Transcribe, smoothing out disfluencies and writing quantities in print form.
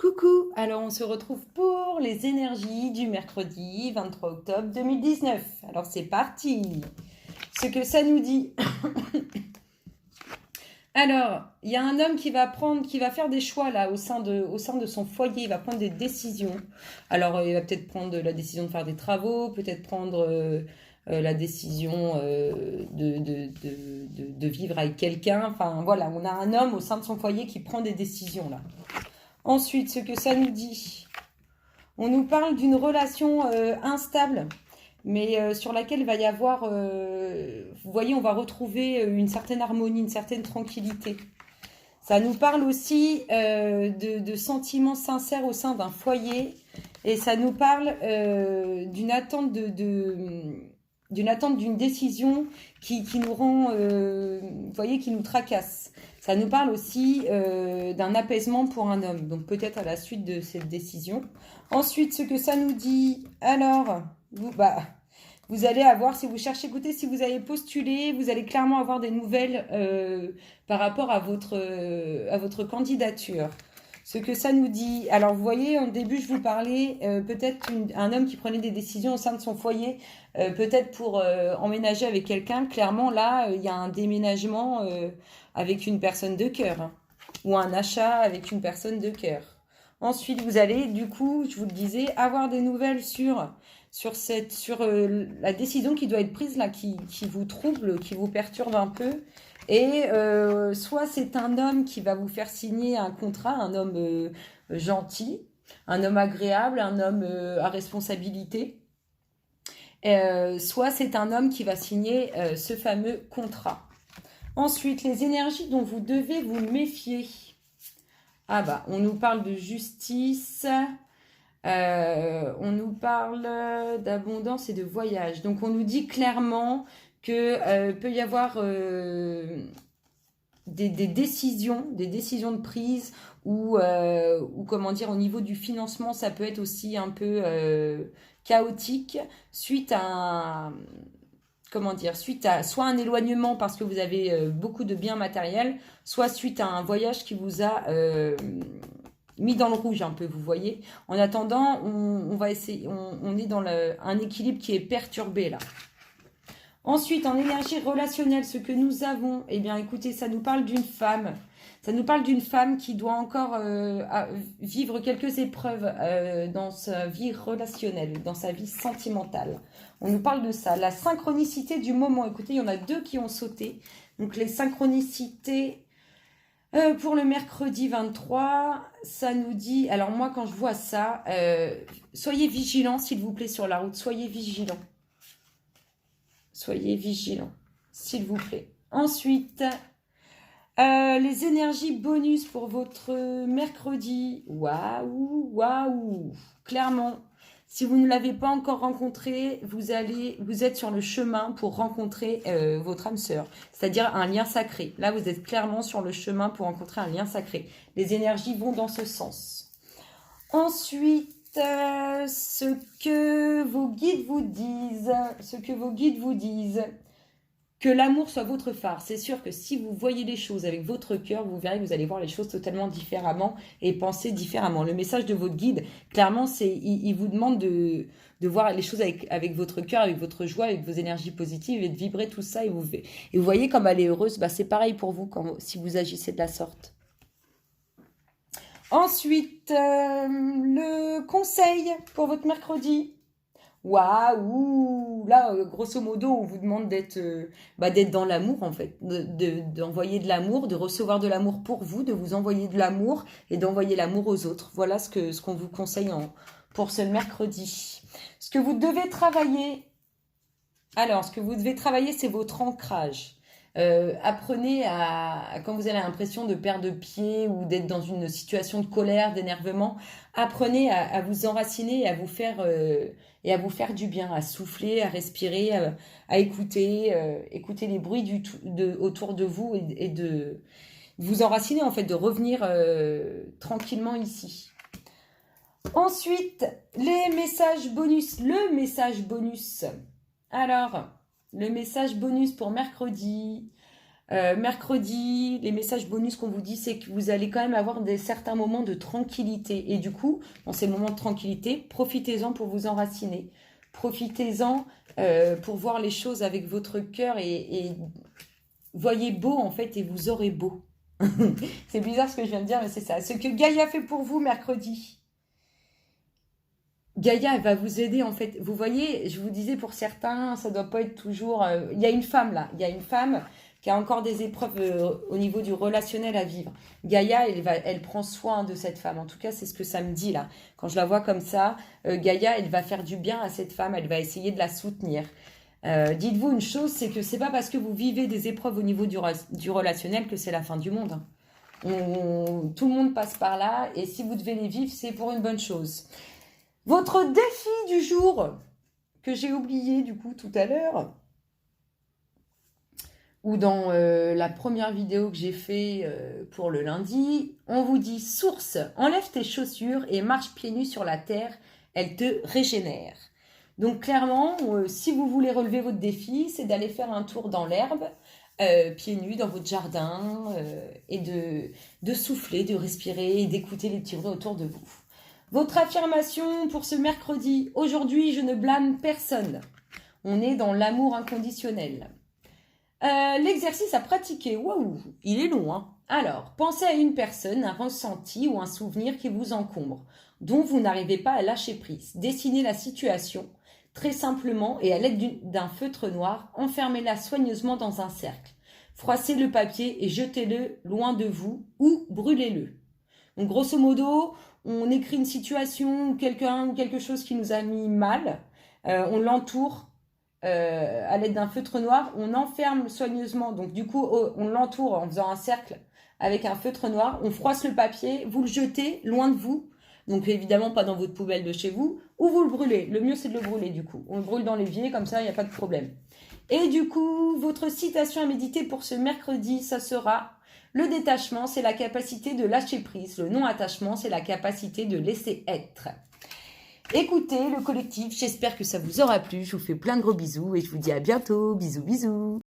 Coucou, alors on se retrouve pour les énergies du mercredi 23 octobre 2019. Alors c'est parti. Ce que ça nous dit. Alors, il y a un homme qui va faire des choix là au sein de son foyer, il va prendre des décisions. Alors il va peut-être prendre la décision de faire des travaux, peut-être prendre la décision de vivre avec quelqu'un. Enfin voilà, on a un homme au sein de son foyer qui prend des décisions là. Ensuite, ce que ça nous dit, on nous parle d'une relation instable, mais sur laquelle il va y avoir, vous voyez, on va retrouver une certaine harmonie, une certaine tranquillité. Ça nous parle aussi de sentiments sincères au sein d'un foyer, et ça nous parle d'une attente d'une décision qui nous rend, vous voyez, qui nous tracasse. Ça nous parle aussi d'un apaisement pour un homme, donc peut-être à la suite de cette décision. Ensuite, ce que ça nous dit, alors, vous allez avoir, si vous cherchez, écoutez, si vous avez postulé, vous allez clairement avoir des nouvelles par rapport à votre candidature. Ce que ça nous dit, alors vous voyez, au début je vous parlais peut-être un homme qui prenait des décisions au sein de son foyer, peut-être pour emménager avec quelqu'un. Clairement là, il y a un déménagement avec une personne de cœur, hein, ou un achat avec une personne de cœur. Ensuite, vous allez, du coup, je vous le disais, avoir des nouvelles sur la décision qui doit être prise là, qui vous trouble, qui vous perturbe un peu. Et soit c'est un homme qui va vous faire signer un contrat, un homme gentil, un homme agréable, un homme à responsabilité. Soit c'est un homme qui va signer ce fameux contrat. Ensuite, les énergies dont vous devez vous méfier. Ah bah, on nous parle de justice, on nous parle d'abondance et de voyage. Donc on nous dit clairement que peut y avoir des décisions de prise ou comment dire, au niveau du financement, ça peut être aussi un peu chaotique suite à suite à soit un éloignement parce que vous avez beaucoup de biens matériels, soit suite à un voyage qui vous a mis dans le rouge un peu, vous voyez. En attendant, on va essayer, on est dans un équilibre qui est perturbé là. Ensuite, en énergie relationnelle, ce que nous avons, eh bien écoutez, ça nous parle d'une femme. Ça nous parle d'une femme qui doit encore vivre quelques épreuves dans sa vie relationnelle, dans sa vie sentimentale. On nous parle de ça. La synchronicité du moment. Écoutez, il y en a deux qui ont sauté. Donc les synchronicités pour le mercredi 23, ça nous dit... Alors moi, quand je vois ça, soyez vigilants, s'il vous plaît, sur la route. Soyez vigilants. Soyez vigilants, s'il vous plaît. Ensuite... les énergies bonus pour votre mercredi. Waouh, waouh. Clairement, si vous ne l'avez pas encore rencontré, vous êtes sur le chemin pour rencontrer votre âme sœur, c'est-à-dire un lien sacré. Là, vous êtes clairement sur le chemin pour rencontrer un lien sacré. Les énergies vont dans ce sens. Ensuite, ce que vos guides vous disent, que l'amour soit votre phare. C'est sûr que si vous voyez les choses avec votre cœur, vous verrez que vous allez voir les choses totalement différemment et penser différemment. Le message de votre guide, clairement, il vous demande de voir les choses avec votre cœur, avec votre joie, avec vos énergies positives et de vibrer tout ça. Et vous voyez comme elle est heureuse. Bah, c'est pareil pour vous si vous agissez de la sorte. Ensuite, le conseil pour votre mercredi. Waouh! Là, grosso modo, on vous demande d'être dans l'amour, en fait. D'envoyer de l'amour, de recevoir de l'amour pour vous, de vous envoyer de l'amour et d'envoyer l'amour aux autres. Voilà ce qu'on vous conseille pour ce mercredi. Ce que vous devez travailler... Alors, ce que vous devez travailler, c'est votre ancrage. Apprenez quand vous avez l'impression de perdre pied ou d'être dans une situation de colère, d'énervement, apprenez à vous enraciner et à vous faire du bien, à souffler, à respirer, à écouter les bruits autour de vous et de vous enraciner, en fait, de revenir tranquillement ici. Ensuite, les messages bonus. Le message bonus. Alors... Le message bonus pour mercredi, Mercredi, les messages bonus qu'on vous dit, c'est que vous allez quand même avoir certains moments de tranquillité. Et du coup, dans ces moments de tranquillité, profitez-en pour vous enraciner. Profitez-en pour voir les choses avec votre cœur et voyez beau en fait et vous aurez beau. C'est bizarre ce que je viens de dire, mais c'est ça. Ce que Gaïa fait pour vous mercredi. Gaïa, elle va vous aider en fait. Vous voyez, je vous disais pour certains, ça doit pas être toujours. Il y a une femme là, il y a une femme qui a encore des épreuves au niveau du relationnel à vivre. Gaïa, elle prend soin de cette femme. En tout cas, c'est ce que ça me dit là. Quand je la vois comme ça, Gaïa, elle va faire du bien à cette femme. Elle va essayer de la soutenir. Dites-vous une chose, c'est que c'est pas parce que vous vivez des épreuves au niveau du relationnel que c'est la fin du monde. Tout le monde passe par là, et si vous devez les vivre, c'est pour une bonne chose. Votre défi du jour, que j'ai oublié du coup tout à l'heure, ou dans la première vidéo que j'ai fait pour le lundi, on vous dit source, enlève tes chaussures et marche pieds nus sur la terre, elle te régénère. Donc clairement, si vous voulez relever votre défi, c'est d'aller faire un tour dans l'herbe, pieds nus dans votre jardin, et de souffler, de respirer et d'écouter les petits bruits autour de vous. Votre affirmation pour ce mercredi, aujourd'hui je ne blâme personne. On est dans l'amour inconditionnel. L'exercice à pratiquer, waouh, il est long, hein. Alors, pensez à une personne, un ressenti ou un souvenir qui vous encombre, dont vous n'arrivez pas à lâcher prise. Dessinez la situation, très simplement, et à l'aide d'un feutre noir, enfermez-la soigneusement dans un cercle. Froissez le papier et jetez-le loin de vous ou brûlez-le. Donc, grosso modo, on écrit une situation ou quelqu'un ou quelque chose qui nous a mis mal, on l'entoure à l'aide d'un feutre noir, on enferme soigneusement, donc du coup on l'entoure en faisant un cercle avec un feutre noir, on froisse le papier, vous le jetez loin de vous, donc évidemment pas dans votre poubelle de chez vous, ou vous le brûlez. Le mieux c'est de le brûler du coup, on le brûle dans l'évier, comme ça il n'y a pas de problème. Et du coup, votre citation à méditer pour ce mercredi, ça sera: le détachement, c'est la capacité de lâcher prise. Le non-attachement, c'est la capacité de laisser être. Écoutez le collectif, j'espère que ça vous aura plu. Je vous fais plein de gros bisous et je vous dis à bientôt. Bisous, bisous.